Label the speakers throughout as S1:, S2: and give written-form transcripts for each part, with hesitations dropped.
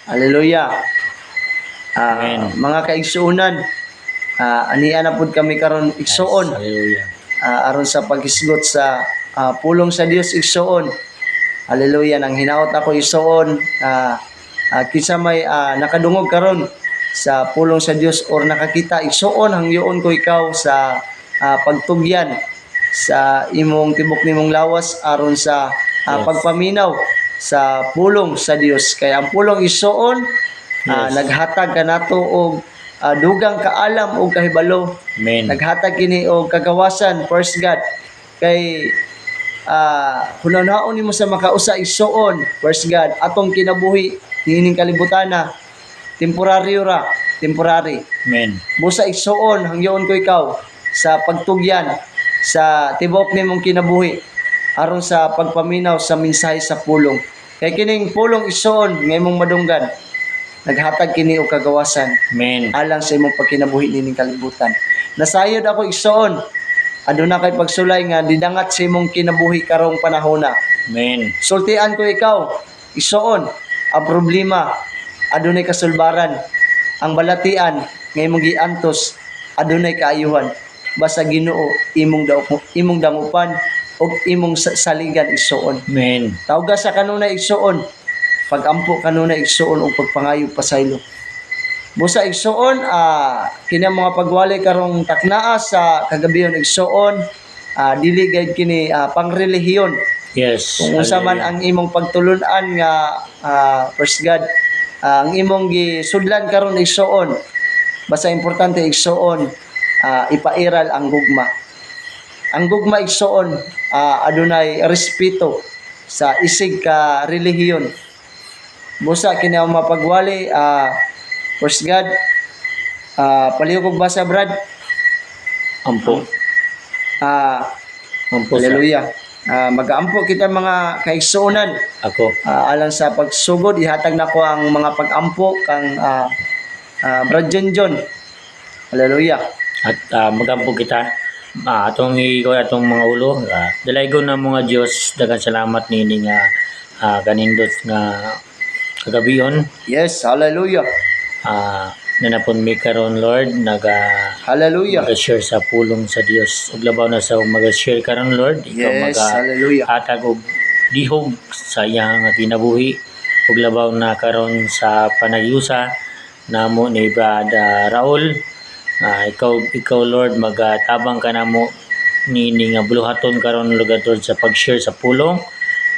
S1: Hallelujah.
S2: Amen.
S1: Mga kaigsuonan, aniya na pud kami karon igsuon.
S2: Hallelujah.
S1: Aron sa paghisgot sa pulong sa Dios igsuon. Hallelujah. Nang hinaot ako igsuon, kinsa may nakadungog karon sa pulong sa Dios or nakakita igsuon hangyoon ko ikaw sa pagtugyan sa imong tibok nimong lawas aron sa pagpaminaw sa pulong sa Dios. Kaya ang pulong igsuon naghatag kanato og dugang kaalam og kahibalo.
S2: Amen.
S1: Naghatag kini og kagawasan, first God. Kay hunahon nimo sa makausa igsuon, first God, atong kinabuhi niining kalibutana temporary ra, temporary.
S2: Amen.
S1: Busa igsuon hangyoon ko ikaw sa pagtugyan sa tibok nimong kinabuhi aron sa pagpaminaw sa mensahe sa pulong. Kay kining pulong igsuon nga imong madunggan naghatag kini og kagawasan
S2: Amen.
S1: alang sa imong pagkinabuhi nining kalibutan. Nasayod ako igsuon aduna kay pagsulay nga didangat sa imong kinabuhi karong panahona.
S2: Amen.
S1: Sultian ko ikaw igsuon ang problema adunay kasulbaran, ang balatian nga imong giantos adunay kaayuhan. Basta Ginoo imong dangupan ug imong saligan igsuon.
S2: Amen.
S1: Tawga sa kanunay igsuon, pagampo kanunay igsuon ug pagpangayo pasaylo. Busa igsuon kini mga pagwali karong taknaa sa kagabihon igsuon dili gayud kini pangrelihiyon.
S2: Yes.
S1: Kung unsa man ang imong pagtulun-an nga first God ang imong gisudlan karon igsuon, basta importante igsuon ipairal ang gugma. Ang gugma igsuon adunay respeto sa isig ka relihiyon. Busa kini ang mapagwali first God palihog og basa Brad.
S2: Ampo. Ampo.
S1: Hallelujah. Mag-aampo kita mga kaigsuonan
S2: Ako.
S1: alang sa pagsugod ihatag nako ang mga pag-ampo kang Brad John. Hallelujah.
S2: At magampo kita atong atong mga ulo dalaygon na mga Dios daghang salamat nini nga kanindot nga kagabihon
S1: Yes, hallelujah.
S2: nanapon mi karon Lord
S1: Hallelujah.
S2: mag-share sa pulong sa Dios ug labaw na sa mag-share karon Lord ikaw
S1: Yes, hallelujah.
S2: hatag og dihog sa iyang kinabuhi ug labaw na karon sa panagyusa namo ni Brad Raul. Ikaw Lord magatabang ka namo nini nga buluhaton karon Lord sa pag-share sa pulong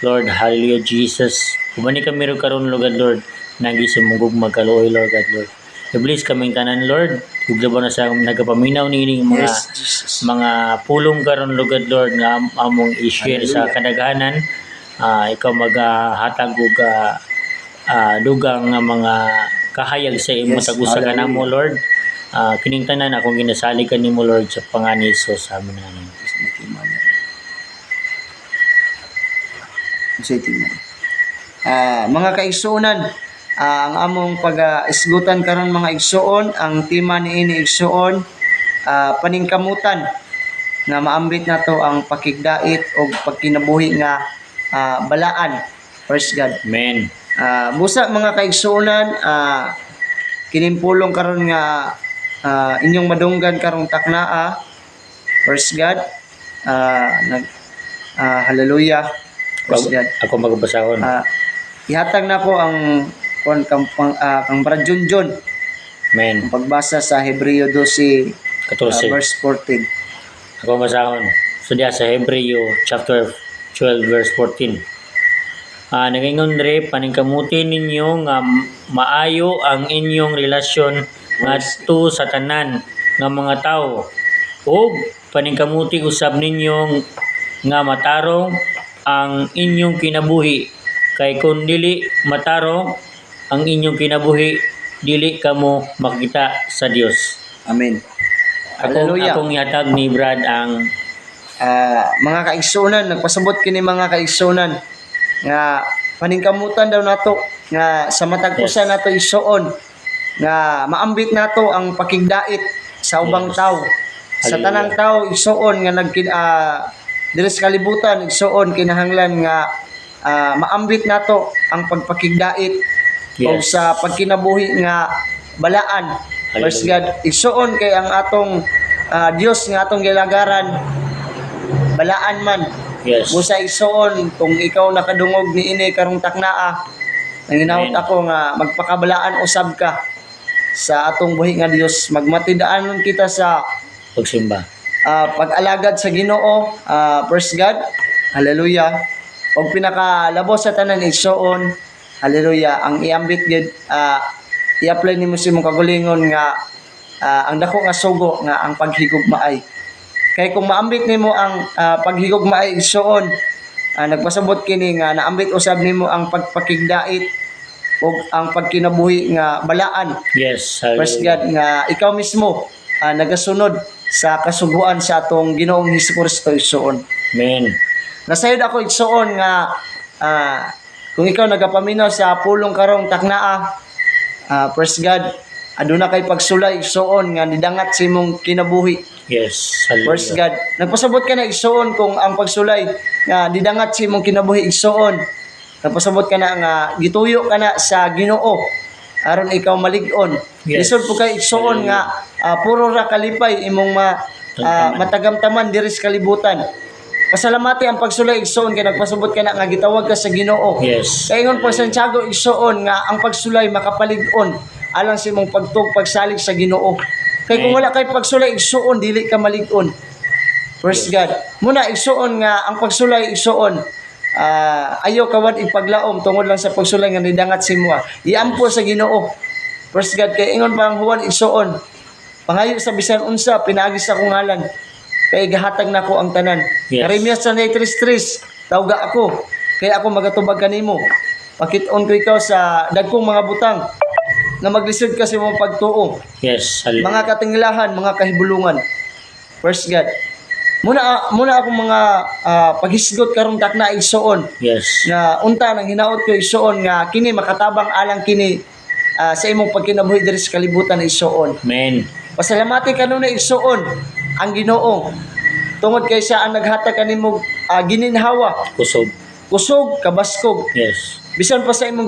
S2: Lord. Hallelujah Jesus. Kumani kami ro karon Lord nagisumugog magkaluoy Lord God Lord. I-bless kaming tanan Lord. Ug labaw na sa nagapaminaw nining mga
S1: Yes, Jesus.
S2: mga pulong karon Lord nga among i-share sa kadaghanan. Ikaw maghatag og dugang nga mga kahayag sa imo
S1: Yes,
S2: tagusa ka namo
S1: hallelujah.
S2: Lord. Kining tanan akong ginasalig kanimo Lord sa pangalan ni Jesus amen.
S1: Mga kaigsuonan, ang among pag-isgutan karon mga igsuon, ang tema niini igsuon paningkamutan nga maambit nato ang pakigdait o pagkinabuhi nga balaan. Praise God.
S2: Amen.
S1: Busa mga kaigsuonan, kinimpulong karon nga inyong madunggan karong taknaa. Praise God. Hallelujah. Praise God.
S2: Ako magbasahon.
S1: Ihatag na ko ang kang Brad John
S2: Amen.
S1: pagbasa sa Hebreo 12
S2: 14.
S1: verse 14.
S2: Ako masahon. So diya sa Hebreo chapter 12 verse 14. Nagingon re paningkamutin ninyo nga maayo ang inyong relasyon ngadto sa tanan nga mga tawo ug paningkamuti usab ninyo nga matarong ang inyong kinabuhi kay kun dili matarong ang inyong kinabuhi dili kamo makita sa Dios.
S1: Amen. Hallelujah.
S2: Akong ihatag ni Brad ang
S1: Mga kaigsunan, nagpasabot kini mga kaigsunan nga paningkamutan daw nato nga sa matag usa nato isuon nga maambit nato ang pakigdait sa ubang
S2: Yes.
S1: tao. Sa tanang tao isuon nga diri sa kalibutan isuon kinahanglan nga maambit nato ang pagpakigdait o
S2: Yes.
S1: sa pagkinabuhi nga balaan. Praise God. Igsuon kay ang atong Dios nga atong gilagaran balaan man.
S2: Yes.
S1: Busa igsuon kung ikaw nakadungog ni ini karong taknaa. Nanginahot
S2: Amen.
S1: ako nga magpakabalaan usab ka sa atong buhi nga Dios. Magmatidaanon kita sa
S2: Pagsimba.
S1: pag-alagad sa Ginoo. Praise God. Hallelujah. Pag pinakalabos sa tanan igsuon, hallelujah, ang iambit gid i-apply nimo sa imong kagulingon nga ang dako nga sugo nga ang paghigugmaay. Kay kung maambit nimo ang paghigugmaay igsuon, nagpasabot kini nga naambit usab nimo ang pagpakigdait ug ang pagkinabuhi nga balaan.
S2: Yes.
S1: Praise
S2: Hallelujah.
S1: God nga ikaw mismo nagasunod sa kasuguan sa atong Ginoong Hesukristo igsuon.
S2: Amen.
S1: Nasayod ako igsuon nga kung ikaw nagapaminaw sa pulong karong taknaa, praise God, aduna kay pagsulay igsuon nga nidangat sa imong kinabuhi.
S2: Yes.
S1: Praise
S2: Hallelujah.
S1: God. Nagpasabot ka na igsuon kung ang pagsulay nga nidangat sa imong kinabuhi igsuon. Nagpasabot ka na nga gituyo ka na sa Ginoo aron ikaw malig-on.
S2: Yes.
S1: Lisod po kay igsuon nga puro ra kalipay imong matagamtaman diri sa kalibutan. Pasalamati ang pagsulay igsuon kay nagpasabot ka na nga gitawag ka sa Ginoo.
S2: Yes.
S1: Kay ingon po Santiago igsuon nga ang pagsulay makapalig-on alang sa imong pagsalig sa Ginoo. Kay kung wala kay pagsulay igsuon dili ka malig-on. Praise God. Muna igsuon nga ang pagsulay igsuon ayaw kawad ipaglaom tungod lang sa pagsulay nga nidangat si mo. Iampo sa Ginoo. Praise God. Kay ingon pa ang Juan igsuon, pangayo sa bisan unsa pinaagi sa akong ngalan. Kay gahatag nako ang tanan.
S2: Yes.
S1: Jeremias 3:3, tawga ako, kay ako magatubag kanimo. Pakit-on ko ikaw sa dagkong mga butang na maglisod ka sa imong pagtuo.
S2: Yes. Hallelujah.
S1: Mga katinglahan, mga kahibulungan. Praise God. Muna akong mga paghisgot karong takna igsuon
S2: Yes.
S1: na unta nang hinaot ko igsuon nga kini makatabang alang kini sa imong pagkinabuhi diri sa kalibutan igsuon.
S2: Amen.
S1: Pasalamati kanunay igsuon ang Ginoo. Tungod kay siya ang naghatag kanimo gininhawa,
S2: Kusog.
S1: kusog, kabaskog.
S2: Yes.
S1: Bisan pa sa imong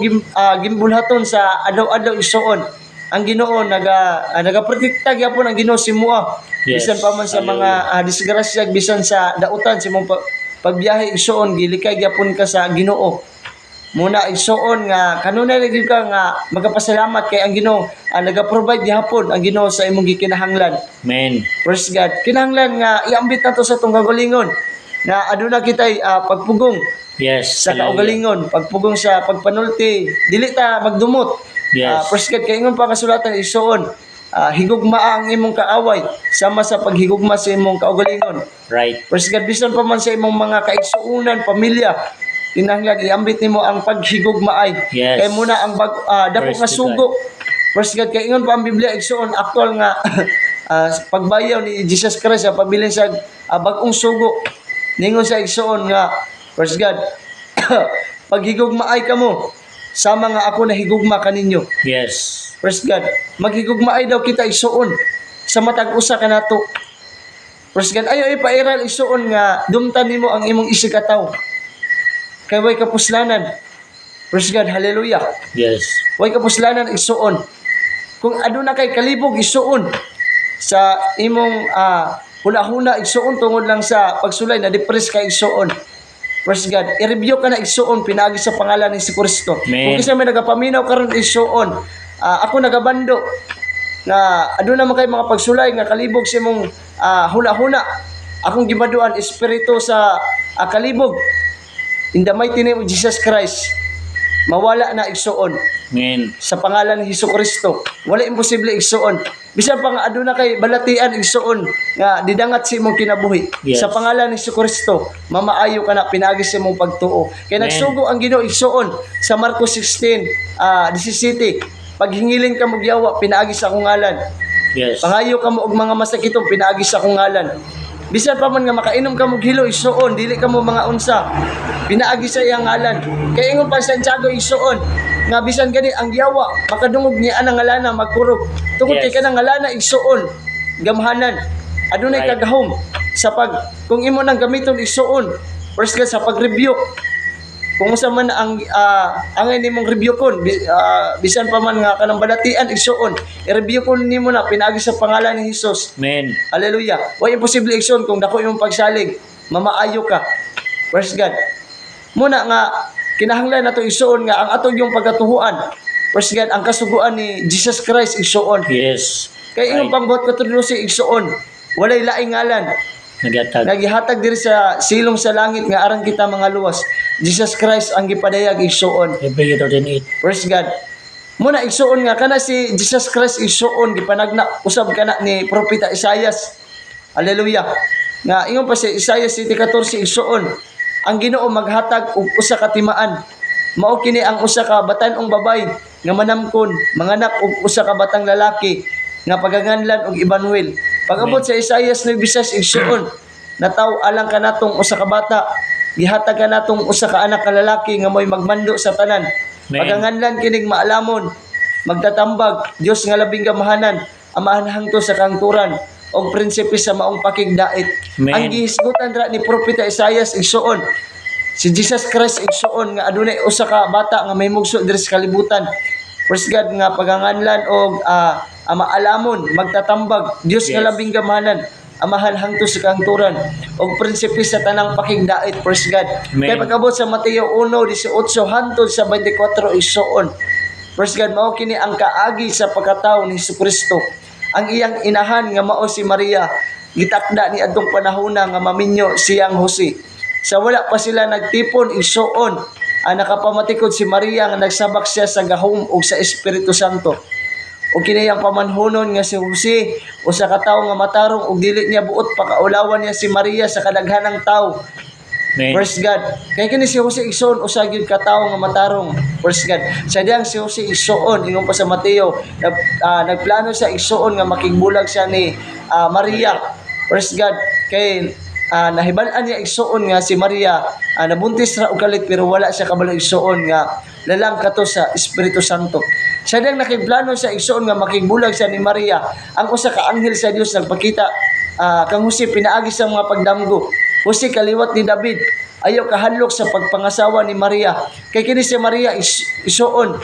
S1: gimbulhaton sa adlaw-adlaw igsuon, ang Ginoo nagaprotekta gyapon ang Ginoo si mua.
S2: Yes.
S1: Bisan pa man sa mga disgrasya, bisan sa dautan sa imong pagbiyahe igsuon, gilikay gyapon ka sa Ginoo. Muna igsuon nga kanunay lagi ka nga magapasalamat kay ang Ginoo naga-provide gyapon ang Ginoo sa imong gikinahanglan.
S2: Amen.
S1: Praise God. Kinahanglan nga iambit nato sa tong kagalingon na aduna kitay pagpugong
S2: Yes.
S1: sa
S2: Hallelujah.
S1: kaugalingon, pagpugong sa pagpanulti, dili ta magdumot.
S2: Yes.
S1: Praise God. Kay ingon pa kasulatan igsuon, higugma ang imong kaaway sama sa paghigugma sa imong kaugalingon.
S2: Right.
S1: Praise God. Bisan pa man sa imong mga kaigsuunan, pamilya, kinahanglan iambit nimo ang paghigugmaay.
S2: Yes.
S1: Kay muna ang dako
S2: Praise
S1: nga
S2: to
S1: sugo. Praise God. Kay ingon pa ang Biblia igsuon aktual nga pagbayaw ni Jesus Christ sa pabilin sa bag-ong sugo. Ningon sa igsuon nga praise God. Paghigugmaay kamo sama nga ako nahigugma kaninyo.
S2: Yes.
S1: Praise God. Maghigugmaay daw kita igsuon sa matag usa kanato. Praise God. Ayo ipairal igsuon nga dumtan nimo ang imong isikataw. Kay way kapuslanan. Praise God. Hallelujah.
S2: Yes.
S1: Way kapuslanan igsuon. Kung aduna kay kalibog igsuon sa imong huna-huna igsuon tungod lang sa pagsulay na depress ka igsuon. Praise God. I-review ka na igsuon pinaagi sa pangalan ni Kristo.
S2: Amen.
S1: Kung isa may nagapaminaw karon igsuon, ako nagabando na aduna man kay mga pagsulay nga kalibog sa imong huna-huna. Akong gibaduan espiritu sa kalibog. In the mighty name of Jesus Christ, mawala na igsuon
S2: Amen.
S1: sa pangalan ni Hesukristo. Wala imposible igsuon. Bisan pa nga aduna kay balatian igsuon nga didangat si imong kinabuhi.
S2: Yes.
S1: Sa pangalan ni Hesukristo, mamaayo ka na pinaagi sa imong pagtuo. Kay
S2: Amen.
S1: nagsugo ang Ginoo igsuon sa Marcos 16:17. Paghingiling ka mo giyawa pinaagi sa akong ngalan.
S2: Yes.
S1: Pangayo ka mo og mga masakitong pinaagi sa akong ngalan. Bisan pa man nga makainom ka mo hilo igsuon, dili ka mo mga unsa. Pinaagi sa iyang ngalan. Kay ingon pa Santiago igsuon nga bisan gani ang yawa makadungog niya anang ngalana magkurog. Tungod
S2: Yes.
S1: kay kanang ngalana igsuon gamhanan. Adunay
S2: Right.
S1: kagahom sa kung imo nang gamiton igsuon. First ka sa pag-rebuke. kung unsa man ang angay nimong rebukeon, bisan pa man nga kanang balatian igsuon, i-rebukeon nimo na pinaagi sa pangalan ni Hesus.
S2: Amen.
S1: Hallelujah. Wa imposible igsoon kung dako imong pagsalig, mamaayo ka. Praise God. Muna nga kinahanglan nato igsoon nga ang atong yung pagkatuhuan. Praise God, ang kasuguan ni Jesus Christ igsoon.
S2: Yes.
S1: Kay imong pangbuhat katudlo si igsoon, walay laing ngalan.
S2: Nagyatag.
S1: Nagihatag diri sa silong sa langit nga aran kita mga luwas. Jesus Christ ang gipadayag igsuon.
S2: Hebrew 13:8.
S1: Praise God. Muna igsuon nga kana si Jesus Christ igsuon gipanagna usab kana ni propeta Isaias. Hallelujah. Nga ingon pa si Isaias 7:14 igsuon. Ang Ginoo maghatag og usa ka timaan. Mao kini ang usa ka batan-ong babay nga manamkon manganak og usa ka batang lalaki nga pagaganlan og Emmanuel. Pag-abot sa Isaias 9:6 igsuon, nataw alang kanatong usa ka bata, gihatag kanatong usa ka anak ka lalaki nga mo'y magmando sa tanan.
S2: Amen.
S1: Paganganlan kining maalamon, magtatambag, Dios nga labing gamahanan, amahan hangto sa kangturan, og prinsipe sa maong pakigdait.
S2: Amen.
S1: Ang gihisgutan ra ni propeta Isaias igsuon, si Jesus Christ igsuon nga adunay usa ka bata nga mahimugso diri sa kalibutan. Praise God nga paganganlan og maalamon, magtatambag, Dios nga
S2: Yes.
S1: labing gamahanan, amahan hangto sa kangturan, og prinsipe sa tanang pakigdait. Praise God.
S2: Amen.
S1: Kay pag-abot sa Mateo 1:18 hangtod sa 24 igsuon. Praise God, mao kini ang kaagi sa pagkatawo ni Jesucristo. Ang iyang inahan nga mao si Maria, gitakda ni adtong panahona nga maminyo siyang Jose. Sa wala pa sila nagtipon igsuon, nakapamatikod si Maria nga nagsabak siya sa gahom ug sa Espiritu Santo. O kinayang pamanhonon nga si Jose, usa ka tawo nga matarong ug dili niya buot pakaulawan niya si Maria sa kadaghanang tawo.
S2: Amen.
S1: Praise God. Kay kini si Jose igsoon usa gyud ka tawo nga matarong. Praise God. Sa diyang si Jose igsoon ingon pa sa Mateo, nagplano siya igsoon nga makigbulag siya ni Maria. Praise God. Kay nahibal-an niya igsuon nga si Maria nabuntis ra og kalit pero wala siya kabalo igsuon nga lalang kato sa Espiritu Santo. Siya dang nakigplano sa igsuon nga makigbulag siya ni Maria. Ang usa ka anghel sa Dios nagpakita kang Jose pinaagi sa mga pagdamgo. Jose kaliwat ni David, ayaw kahadlok sa pagpangasawa ni Maria. Kay kini si Maria igsuon